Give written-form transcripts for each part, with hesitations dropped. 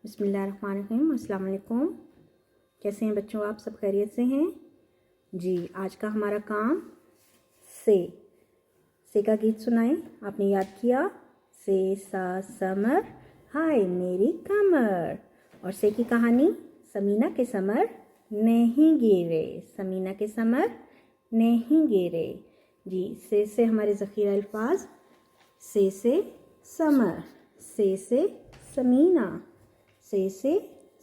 बिस्मिल्लाहिर्रहमानिर्रहीम। अस्सलाम वालेकुम। कैसे हैं बच्चों, आप सब खैरियत से हैं जी। आज का हमारा काम से का गीत सुनाएं। आपने याद किया, से सा समर हाय मेरी कमर। और से की कहानी, समीना के समर नहीं गिरे, समीना के समर नहीं गिरे जी। से हमारे ज़ख़ीरा अल्फाज, से समर, से समीना, से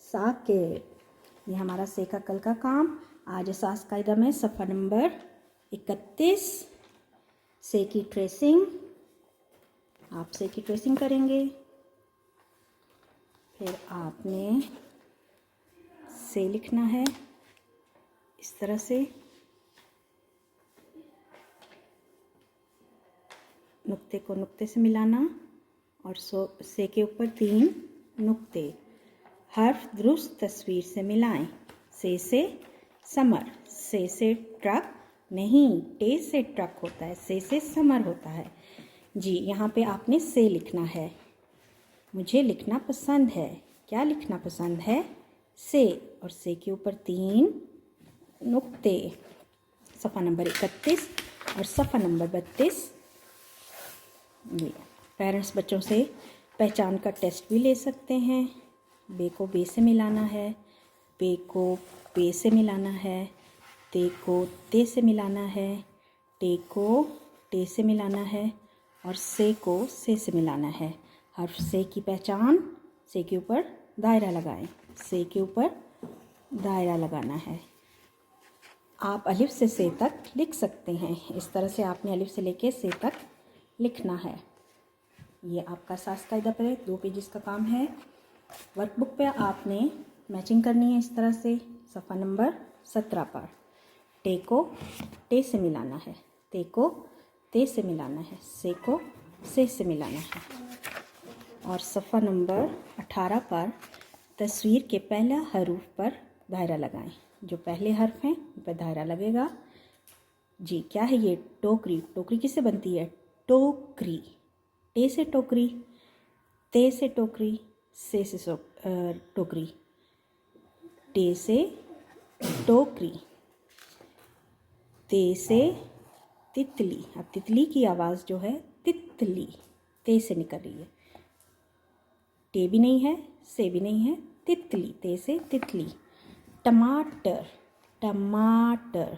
साकिब। ये हमारा से का कल का काम। आज एहसास कायदा में सफ़ा नंबर 31 से की ट्रेसिंग। आप से की ट्रेसिंग करेंगे, फिर आपने से लिखना है इस तरह से। नुक्ते को नुक्ते से मिलाना और से के ऊपर 3 नुक्ते। हर्फ दुरुस्त तस्वीर से मिलाएं। से समर, से ट्रक नहीं, टे से ट्रक होता है, से समर होता है जी। यहाँ पे आपने से लिखना है। मुझे लिखना पसंद है, क्या लिखना पसंद है? से, और से के ऊपर 3 नुक्ते। सफ़ा नंबर 31 और सफ़ा नंबर 32। पेरेंट्स बच्चों से पहचान का टेस्ट भी ले सकते हैं। बे को बे से मिलाना है, पे को पे से मिलाना है, ते को ते से मिलाना है, टे को टे से मिलाना है और से को से मिलाना है। हर्फ से की पहचान, से के ऊपर दायरा लगाएं, से के ऊपर दायरा लगाना है। आप अलिफ से तक लिख सकते हैं। इस तरह से आपने अलिफ से लेके से तक लिखना है। ये आपका एहसास कायदा पर 2 पेजेस का काम है। वर्कबुक पे आपने मैचिंग करनी है इस तरह से। सफ़ा नंबर 17 पर टे को टे से मिलाना है, ते को ते से मिलाना है, से को से मिलाना है। और सफ़ा नंबर 18 पर तस्वीर के पहला हरूफ पर दायरा लगाएं। जो पहले हर्फ हैं उन पर दायरा लगेगा जी। क्या है ये? टोकरी। टोकरी किससे बनती है? टोकरी। टे से टोकरी, ते से टोकरी, से टोकरी, टे से टोकरी, ते से तितली। अब तितली की आवाज़ जो है तितली, ते से निकल रही है। टे भी नहीं है, से भी नहीं है, तितली, ते से तितली। टमाटर, टमाटर।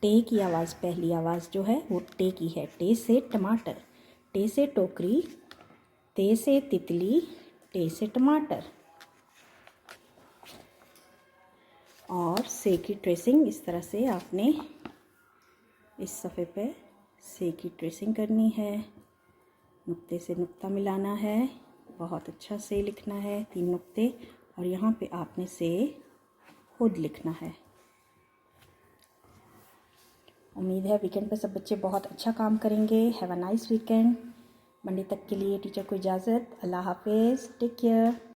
टे की आवाज़, पहली आवाज़ जो है वो टे की है। टे से टमाटर, टे से टोकरी, ते से तितली, टे से टमाटर। और से की ट्रेसिंग इस तरह से आपने इस सफ़े पे से की ट्रेसिंग करनी है। नुक्ते से नुक्ता मिलाना है, बहुत अच्छा से लिखना है, 3 नुक्ते। और यहाँ पे आपने से खुद लिखना है। उम्मीद है वीकेंड पे सब बच्चे बहुत अच्छा काम करेंगे। Have a nice weekend. Monday तक के लिए टीचर को इजाज़त। अल्लाह हाफिज़, टेक केयर।